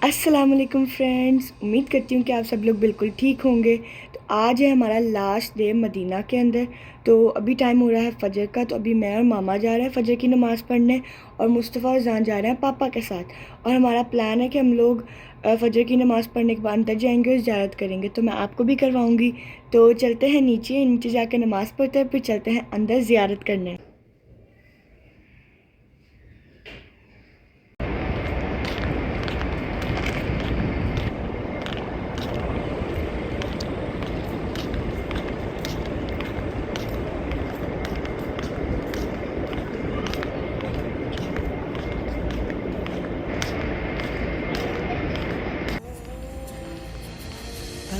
अस्सलाम वालेकुम फ्रेंड्स, उम्मीद करती हूँ कि आप सब लोग बिल्कुल ठीक होंगे। तो आज है हमारा लास्ट डे मदीना के अंदर। तो अभी टाइम हो रहा है फ़जर का। तो अभी मैं और मामा जा रहे हैं फ़जर की नमाज़ पढ़ने और मुस्तफ़ा और जान जा रहे हैं पापा के साथ। और हमारा प्लान है कि हम लोग फ़जर की नमाज़ पढ़ने के बाद अंदर जाएंगे और ज़ियारत करेंगे। तो मैं आपको भी करवाऊँगी। तो चलते हैं नीचे नीचे जाकर नमाज़ पढ़ते हैं, फिर चलते हैं अंदर ज़ियारत करने।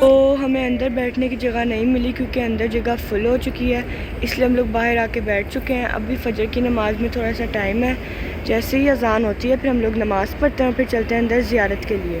तो हमें अंदर बैठने की जगह नहीं मिली क्योंकि अंदर जगह फुल हो चुकी है, इसलिए हम लोग बाहर आके बैठ चुके हैं। अभी फ़जर की नमाज़ में थोड़ा सा टाइम है, जैसे ही अज़ान होती है फिर हम लोग नमाज़ पढ़ते हैं, फिर चलते हैं अंदर ज़ियारत के लिए।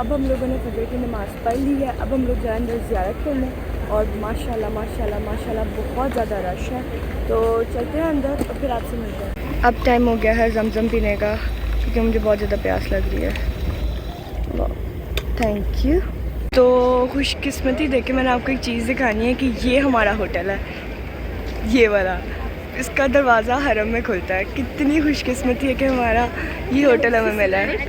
अब हम लोगों ने फ़जर की नमाज़ पढ़ ली है। अब हम लोग जाएँ अंदर ज़ियारत करने और माशाल्लाह माशाल्लाह माशाल्लाह बहुत ज़्यादा रश है। तो चलते हैं अंदर और फिर आपसे मिलते हैं। अब टाइम हो गया है ज़मज़म पीने का क्योंकि मुझे बहुत ज़्यादा प्यास लग रही है। Thank you. तो खुशकिस्मती देखे मैंने आपको एक चीज़ दिखानी है कि ये हमारा होटल है, ये वाला। इसका दरवाज़ा हरम में खुलता है। कितनी खुशकिस्मती है कि हमारा ये होटल हमें मिला है।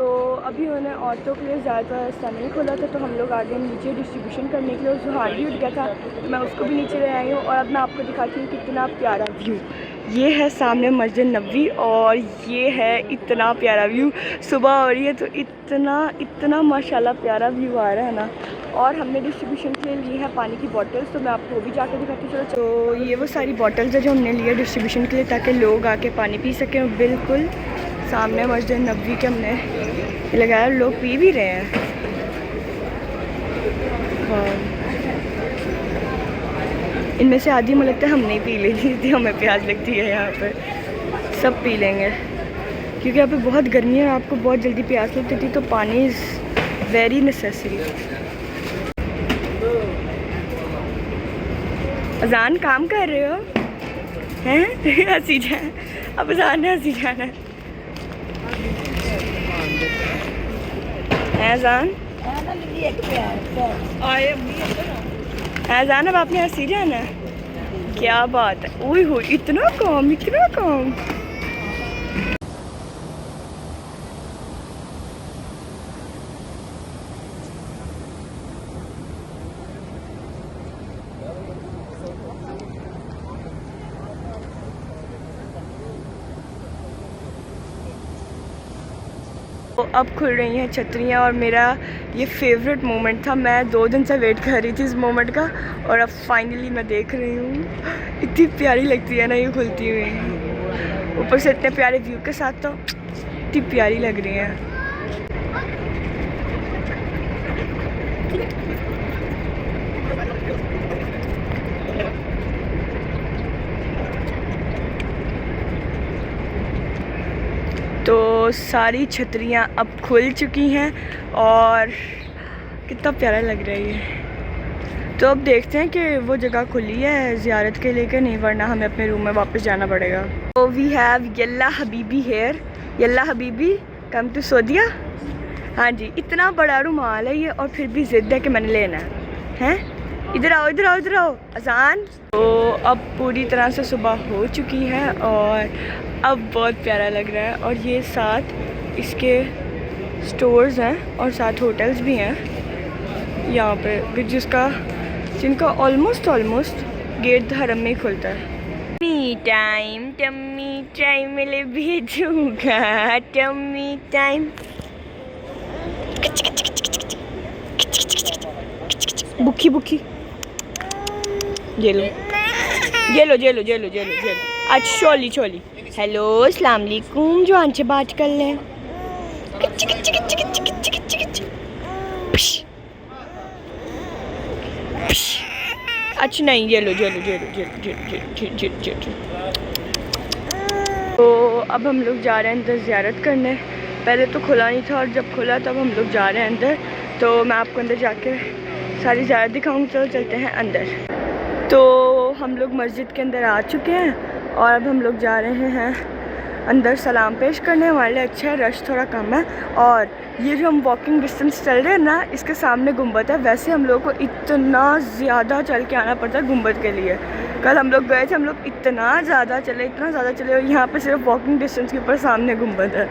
तो अभी उन्होंने औरतों के लिए ज़्यादा रास्ता नहीं खोला था, तो हम लोग आ गए नीचे डिस्ट्रीब्यूशन करने के लिए। जुहार भी उठ गया था तो मैं उसको भी नीचे ले आई हूँ। और अब मैं आपको दिखाती हूँ कितना प्यारा व्यू ये है। सामने मस्जिद नबवी और ये है इतना प्यारा व्यू। सुबह हो रही है तो इतना इतना माशाल्लाह प्यारा व्यू आ रहा है ना। और हमने डिस्ट्रीब्यूशन के लिए ली है पानी की बॉटल्स, तो मैं आपको वो भी जाकर दिखाती हूँ। तो ये वो सारी बॉटल्स है जो हमने ली है डिस्ट्रीब्यूशन के लिए, ताकि लोग आके पानी पी सकें। बिल्कुल सामने मस्जिद नबवी के हमने लगाया, लोग पी भी रहे हैं। और इनमें से आधी मुझे लगता है हम नहीं पी लेंगे, इसलिए हमें प्यास लगती है। यहाँ पर सब पी लेंगे क्योंकि यहाँ पे बहुत गर्मी है और आपको बहुत जल्दी प्यास लगती थी, तो पानी इज़ वेरी नेसेसरी। अजान काम कर रहे हो हैं? हंसी जाए अब, अजान है, हंसी जाना है। अजान अजान अब आपने हंसी जाना है, क्या बात है। ओह हो, इतना कम, इतना कम। तो अब खुल रही हैं छतरियाँ और मेरा ये फेवरेट मोमेंट था। मैं 2 दिन से वेट कर रही थी इस मोमेंट का और अब फाइनली मैं देख रही हूँ। इतनी प्यारी लगती है ना ये खुलती हुई, ऊपर से इतने प्यारे व्यू के साथ, तो इतनी प्यारी लग रही है। तो सारी छतरियाँ अब खुल चुकी हैं और कितना प्यारा लग रहा है। तो अब देखते हैं कि वो जगह खुली है ज़ियारत के लिए कि नहीं, वरना हमें अपने रूम में वापस जाना पड़ेगा। तो वी हैव यल्ला हबीबी हेयर। यल्ला हबीबी कम टू सऊदिया। हाँ जी, इतना बड़ा रुमाल है ये और फिर भी ज़िद है कि मैंने लेना है। इधर आओ, इधर आओ, इधर आओ। अजान। तो अब पूरी तरह से सुबह हो चुकी है और अब बहुत प्यारा लग रहा है। और ये साथ इसके स्टोर्स हैं और साथ होटल्स भी हैं यहाँ पे, जिनका ऑलमोस्ट गेट हरम में ही खुलता है। टम्मी टाइम मिले भेजूँगा, टम्मी टाइम। बुखी ये लो, ये लो, ये लो, ये लो, ये लो, ये लो। अच्छा छोली। हेलो, अस्सलाम वालेकुम। जो आंचे बात कर लें। अच्छा नहीं, ये लो, ये लो, ये लो, ये। तो अब हम लोग जा रहे हैं अंदर ज़ियारत करने। पहले तो खुला नहीं था और जब खुला तब हम लोग जा रहे हैं अंदर। तो मैं आपको अंदर जाके सारी ज़ियारत दिखाऊंगी। चलो चलते हैं अंदर। तो हम लोग मस्जिद के अंदर आ चुके हैं और अब हम लोग जा रहे हैं अंदर सलाम पेश करने। हमारे लिए अच्छा है, रश थोड़ा कम है। और ये जो हम वॉकिंग डिस्टेंस चल रहे हैं ना, इसके सामने गुंबद है। वैसे हम लोग को इतना ज़्यादा चल के आना पड़ता है गुंबद के लिए। कल हम लोग गए थे, हम लोग इतना ज़्यादा चले और यहाँ पे सिर्फ वॉकिंग डिस्टेंस के ऊपर सामने गुंबद है।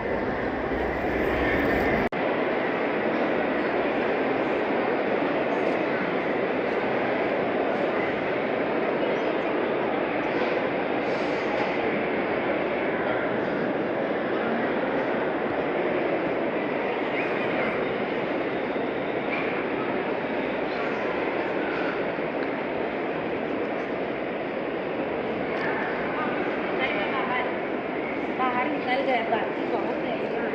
निकल गए बाकी बहुत रहेगा।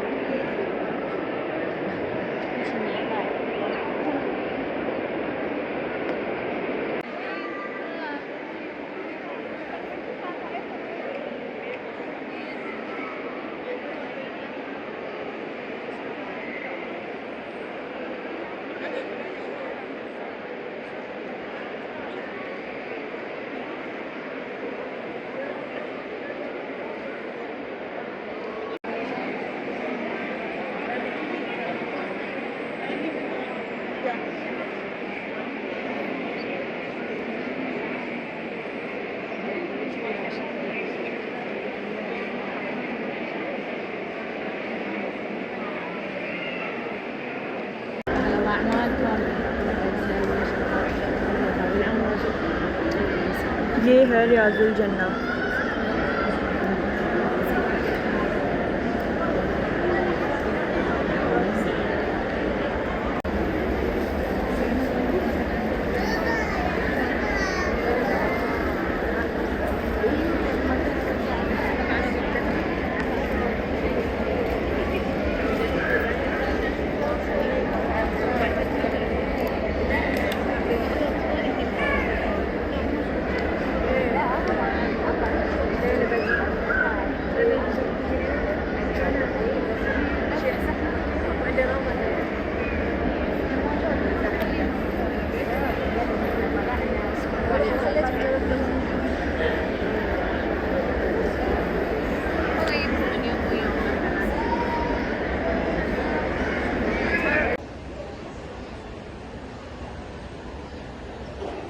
ये है रियाजुल जन्ना।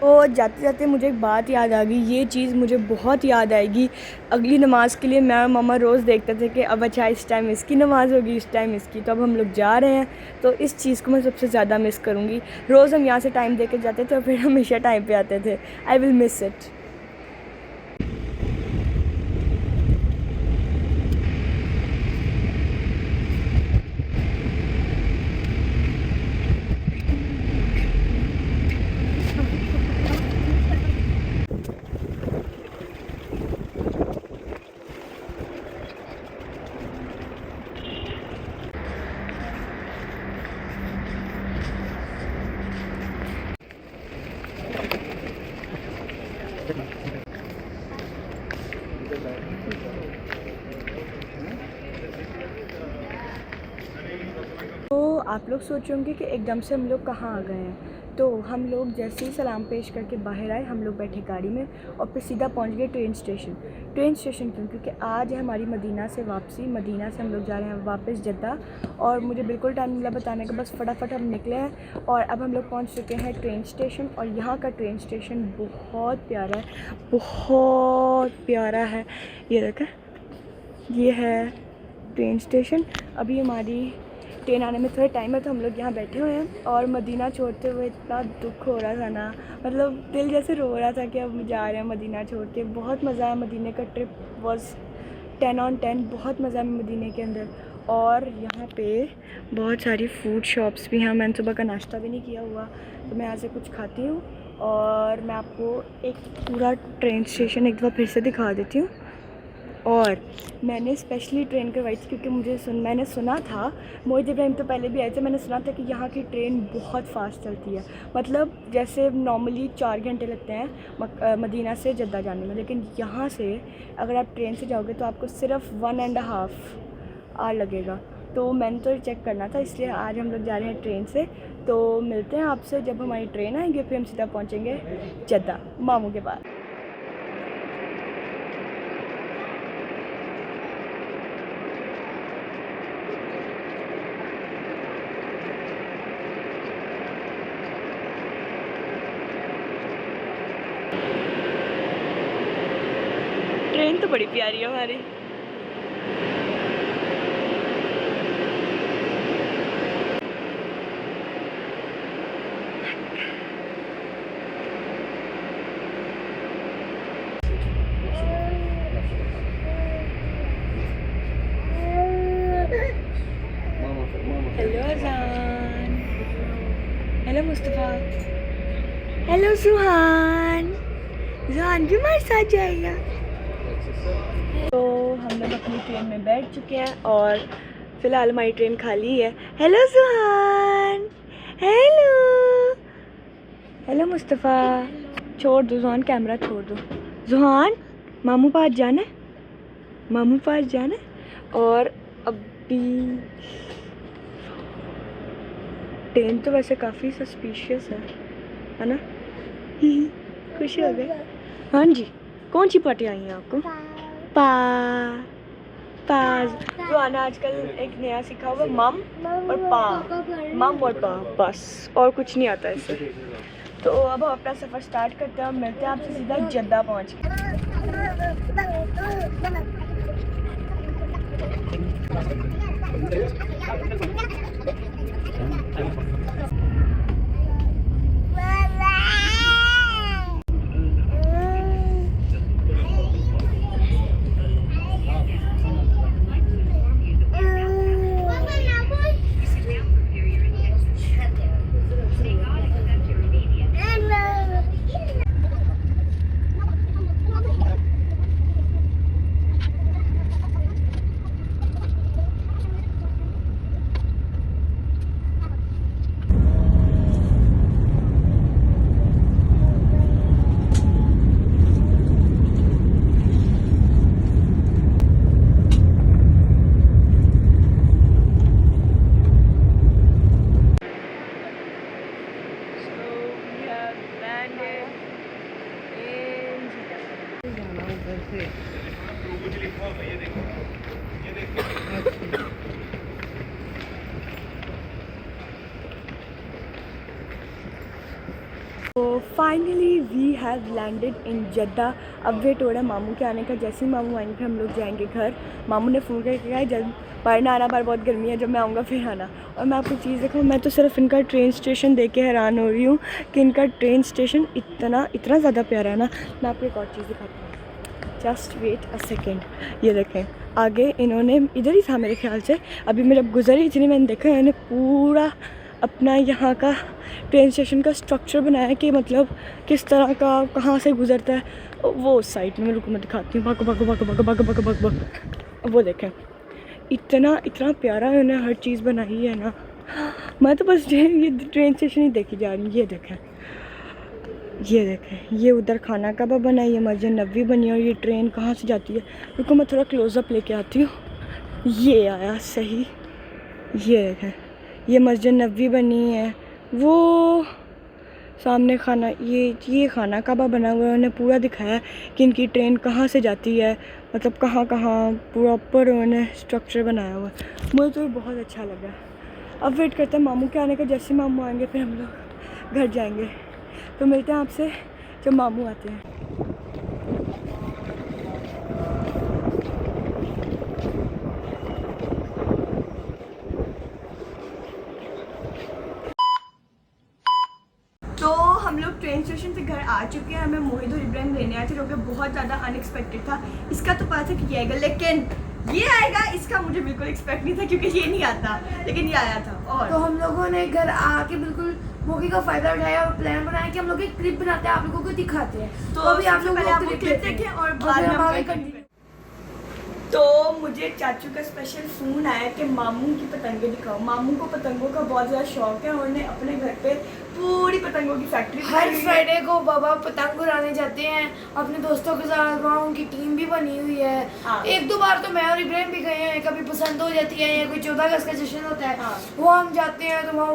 तो जाते जाते मुझे एक बात याद आ गई, ये चीज़ मुझे बहुत याद आएगी अगली नमाज़ के लिए। मैं और मामा रोज़ देखते थे कि अब अच्छा इस टाइम इसकी नमाज़ होगी, इस टाइम इसकी, तो अब हम लोग जा रहे हैं। तो इस चीज़ को मैं सबसे ज़्यादा मिस करूँगी। रोज़ हम यहाँ से टाइम दे के जाते थे और फिर हमेशा टाइम पे आते थे। I will miss it. तो आप लोग सोच रहे होंगे कि एकदम से हम लोग कहाँ आ गए हैं। तो हम लोग जैसे ही सलाम पेश करके बाहर आए, हम लोग बैठे गाड़ी में और फिर सीधा पहुँच गए ट्रेन स्टेशन। ट्रेन स्टेशन क्यों? क्योंकि आज है हमारी मदीना से वापसी। मदीना से हम लोग जा रहे हैं वापस जद्दा, और मुझे बिल्कुल टाइम मिला बताने का, बस फटाफट हम निकले हैं और अब हम लोग पहुँच चुके हैं ट्रेन स्टेशन। और यहाँ का ट्रेन स्टेशन बहुत प्यारा है, बहुत प्यारा है। ये देखा, ये है ट्रेन स्टेशन। अभी हमारी ट्रेन आने में थोड़ा टाइम है तो हम लोग यहाँ बैठे हुए हैं। और मदीना छोड़ते हुए इतना दुख हो रहा था ना, मतलब दिल जैसे रो रहा था कि अब हम जा रहे हैं मदीना छोड़ के। बहुत मज़ा आया, मदीने का ट्रिप वाज 10 on 10, बहुत मज़ा आया मदीने के अंदर। और यहाँ पे बहुत सारी फूड शॉप्स भी हैं। मैंने सुबह का नाश्ता भी नहीं किया हुआ, तो मैं यहाँ से कुछ खाती हूँ और मैं आपको एक पूरा ट्रेन स्टेशन एक दफ़ा फिर से दिखा देती हूँ। और मैंने स्पेशली ट्रेन करवाई थी क्योंकि मैंने सुना था, मोहित इब्राहिम तो पहले भी आए थे, मैंने सुना था कि यहाँ की ट्रेन बहुत फास्ट चलती है। मतलब जैसे नॉर्मली 4 घंटे लगते हैं मदीना से जद्दा जाने में, लेकिन यहाँ से अगर आप ट्रेन से जाओगे तो आपको सिर्फ 1.5 आवर लगेगा। तो मैंने तो चेक करना था, इसलिए आज हम लोग जा रहे हैं ट्रेन से। तो मिलते हैं आपसे जब हमारी ट्रेन आएंगे, फिर हम सीधा पहुँचेंगे जद्दा मामू के पास। ट्रेन तो बड़ी प्यारी है हमारी। हेलो अजान, हेलो मुस्तफ़ा, हेलो सुहान। सुहान भी हमारे साथ जाएगा। तो हम लोग अपनी ट्रेन में बैठ चुके हैं और फ़िलहाल हमारी ट्रेन खाली है। हेलो सुहान, हेलो, हेलो मुस्तफ़ा। छोड़ दो जुहान, कैमरा छोड़ दो। जुहान, मामू पास जाना है, मामू पास जाना है। और अभी ट्रेन तो वैसे काफ़ी सस्पिशियस है ना? खुशी हो गई? हाँ जी। कौन सी पार्टी आई हैं आपको? पाज। जो आना आजकल एक नया सीखा हुआ, मम और पा, मम और पा, बस और कुछ नहीं आता इससे। तो अब हम अपना सफ़र स्टार्ट करते हैं और मिलते हैं आपसे सीधा जद्दा पहुँच तो finally we have landed in Jeddah. अब वेट हो रहा है मामू के आने का। जैसे ही मामू आएंगे फिर हम लोग जाएंगे घर। मामू ने फ़ोन करके कहा है जब पढ़ना आना, बाहर बहुत गर्मी है, जब मैं आऊँगा फिर आना। और मैं आपको चीज़ दिखाऊँ, मैं तो सिर्फ इनका ट्रेन स्टेशन देख के हैरान हो रही हूँ कि इनका ट्रेन स्टेशन इतना ज़्यादा प्यारा है ना। मैं आपको एक और चीज़ दिखाती हूँ, जस्ट वेट अ सेकेंड। ये देखें, आगे इन्होंने इधर ही था मेरे ख्याल से, अभी मैं जब गुजरी इतनी मैंने देखा इन्होंने पूरा अपना यहाँ का ट्रेन स्टेशन का स्ट्रक्चर बनाया कि मतलब किस तरह का कहाँ से गुजरता है। वो उस साइड में रुको मैं दिखाती हूँ। भागो भागो भागो भागो भागो भागो भागो भागो। वो देखें, इतना इतना प्यारा उन्होंने हर चीज़ बनाई है ना। मैं तो बस ये ट्रेन स्टेशन ही देखी जा रही हूँ। ये देखें, ये देखें, ये उधर खाना कबाब बना है, ये मस्जिद नबी बनी है, और ये ट्रेन कहाँ से जाती है। रुको मैं थोड़ा क्लोज़अप लेके आती हूँ। ये आया सही, ये देखें, ये मस्जिद नबी बनी है, वो सामने खाना, ये खाना कबाब बना हुआ है। उन्होंने पूरा दिखाया कि इनकी ट्रेन कहाँ से जाती है, मतलब कहाँ कहाँ प्रॉपर उन्होंने स्ट्रक्चर बनाया हुआ है। मुझे तो ये बहुत अच्छा लगा। अब वेट करते हैं मामू के आने का। जैसे मामू आएंगे फिर हम लोग घर जाएंगे। तो मिलते हैं आपसे जब मामू आते हैं। तो हम लोग ट्रेन स्टेशन से घर आ चुके हैं। हमें मोहित और इब्राहिम लेने आए थे, जो कि बहुत ज़्यादा अनएक्सपेक्टेड था। इसका तो पता था कि ये आएगा, लेकिन ये आएगा इसका मुझे बिल्कुल एक्सपेक्ट नहीं था, क्योंकि ये नहीं आता, लेकिन ये आया था। और तो हम लोगों ने घर आके बिल्कुल मौके का फ़ायदा उठाया और प्लान बनाया कि हम लोग एक क्लिप बनाते हैं, आप लोगों को दिखाते हैं। तो अभी आप लोग पहले आप वो क्लिप देखें और बाद में हम आगे करेंगे। कंटिन्यू। तो मुझे चाचू का स्पेशल फ़ोन आया कि मामू की पतंगे दिखाओ। मामू को पतंगों का बहुत ज़्यादा शौक है, उन्होंने अपने घर पे पूरी पतंगों की फैक्ट्री हर फ्राइडे को बाबा पतंग उड़ाने जाते हैं अपने दोस्तों के साथ। वहाँ उनकी टीम भी बनी हुई है। हाँ। एक दो बार तो मैं और इब्राहिम भी गए हैं, कभी पसंद हो जाती है या कोई 14 अगस्त का जश्न होता है, हाँ। वो हम जाते हैं तो वहाँ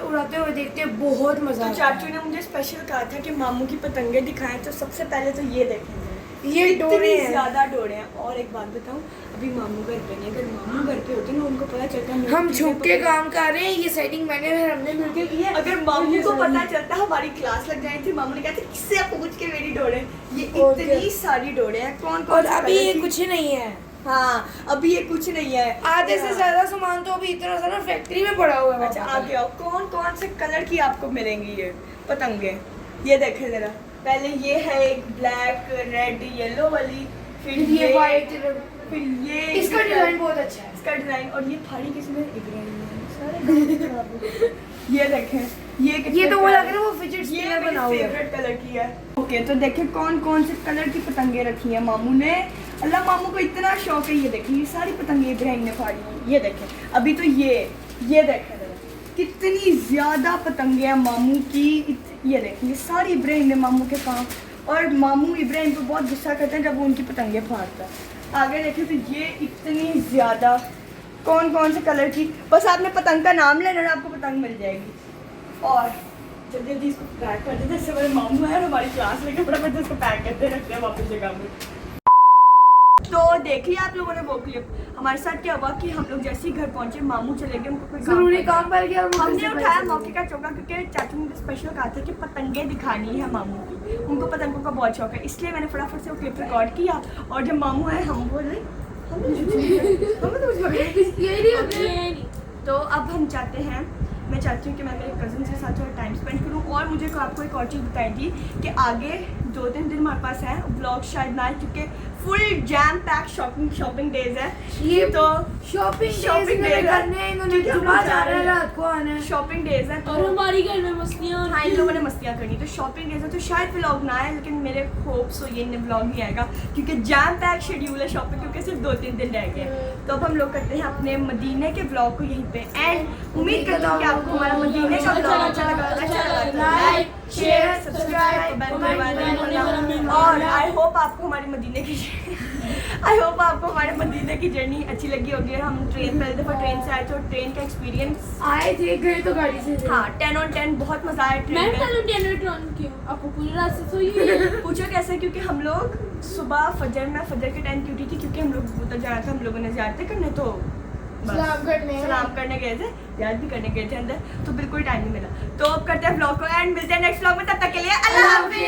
उड़ाते हुए देखते हैं, बहुत मजा तो आता है। चाचू ने मुझे स्पेशल कहा था कि मामू की पतंगे दिखाएं। तो सबसे पहले तो ये देखेंगे, ये डोरे इतनी हैं। ज़्यादा डोरे हैं। और एक बात बताऊं, अभी मामू घर पे नहीं, अगर मामू घर पे होते ना उनको पता चलता है हम छुप के काम कर रहे हैं, ये सेटिंग मैंने और हमने मिलके की है। अगर मामू को पता चलता हमारी क्लास लग जाए थी, मामू ने कहा था किससे पूछ के मेरी डोरे। ये और इतनी क्या? सारी डोरे हैं। कौन कौन और से अभी कलर ये की? कुछ नहीं है, हाँ, अभी ये कुछ नहीं है। आधे से ज्यादा सामान तो अभी इतना सारा फैक्ट्री में पड़ा हुआ है। अच्छा आगे आओ, कौन कौन से कलर की आपको मिलेंगी ये पतंगे। ये देखें जरा, पहले ये है एक ब्लैक रेड येलो वाली, फिर ये वाइट, फिर ये इसका डिजाइन बहुत अच्छा है। इसका डिजाइन। और ये फाड़ी किसमें इब्राहिम ने, सारे गाने खराब हो गए। ये देखें, ये ये तो वो लग रहा है वो फिजिट ये स्पिनर मेरी बना हुआ है। फेवरेट कलर की है। ओके, तो देखें कौन कौन से कलर की पतंगे रखी हैं मामू ने। अल्लाह, मामू को इतना शौक है। ये देखें, ये सारी पतंगे इब्राहिम ने फाड़ी हैं। ये देखें, अभी तो ये देखें जरा, कितनी ज़्यादा पतंगे हैं मामू की। ये देखें, ये सारी इब्राहिम ने मामू के काम। और मामू इब्राहिम को बहुत गुस्सा करते हैं जब वो उनकी पतंगे फाड़ता है। आगे देखें तो ये इतनी ज़्यादा, कौन कौन से कलर की, बस आपने पतंग का नाम लेना और आपको पतंग मिल जाएगी। और जल्दी जल्दी इसको पैक कर देते हैं। इससे बड़े मामू है और हमारी क्लास लेके फटाफट इसको पैक करते रखते हैं वापस जगह में। तो देख लिया आप लोगों ने वो क्लिप। हमारे साथ क्या हुआ कि हम लोग जैसे ही घर पहुंचे, मामू चले गए, उनको कोई जरूरी था। काम कर गया और वो हमने फिर से उठाया पैसे मौके का चौका, क्योंकि चाचू ने स्पेशल कहा था कि पतंगे दिखानी है मामू की। उनको पतंगों का बहुत शौक है, इसलिए मैंने फटाफट से वो क्लिप रिकॉर्ड किया। और जब मामू आए हम बोले हमें तो कुछ पकड़े। यही नहीं होते। तो अब हम चाहते हैं, मैं चाहती हूँ कि मैं मेरे कज़न के साथ थोड़ा टाइम स्पेंड करूँ। और मुझे आपको एक और चीज़ बताई थी कि आगे 2-3 दिन हमारे पास है, व्लॉग शायद ना आए, क्योंकि full jam pack shopping days है। ये तो शॉपिंग डेज करने हैं, इन्होंने जुमा जा रहा है, रात को आना है। शॉपिंग डेज है। और हमारी घर में मस्तियाँ हाँ, इन लोगों ने मस्तियाँ करनी, तो शॉपिंग डेज है, तो शायद व्लॉग ना आए, लेकिन मेरे होप्स हो ये व्लॉग ही आएगा, क्योंकि जैम पैक शेड्यूल है शॉपिंग, क्योंकि सिर्फ 2-3 दिन रह गए। तो अब हम लोग करते हैं अपने मदीने के व्लॉग को यहीं पे एंड। उम्मीद करता हूँ कि आपको हमारा मदीने का व्लॉग अच्छा लगा। लाइक शेयर सब्सक्राइब, बेल को दबाना। और आई होप आपको हमारी मदीने की आई होप आपको हमारे मदीने की जर्नी अच्छी लगी होगी। और हम ट्रेन पहले दफ़ा ट्रेन से आए थे और ट्रेन का एक्सपीरियंस आए थे गए तो गाड़ी से थे। हाँ 10 on 10 बहुत मज़ा आया मैं ट्रेन में। आपको पूरी रात से सोई हुई है। पूछो कैसे, क्योंकि हम लोग सुबह मैं फजर के टाइम की उठी थी, क्योंकि हम लोग उधर जा रहा था, हम लोगों ने ज़ियारतें करने, तो बस सलाम करने गए थे, याद भी करने गए थे अंदर, तो बिल्कुल टाइम नहीं मिला। तो अब करते हैं व्लॉग को एंड मिलते हैं नेक्स्ट व्लॉग में, तब तक के लिए अल्लाह हाफिज़।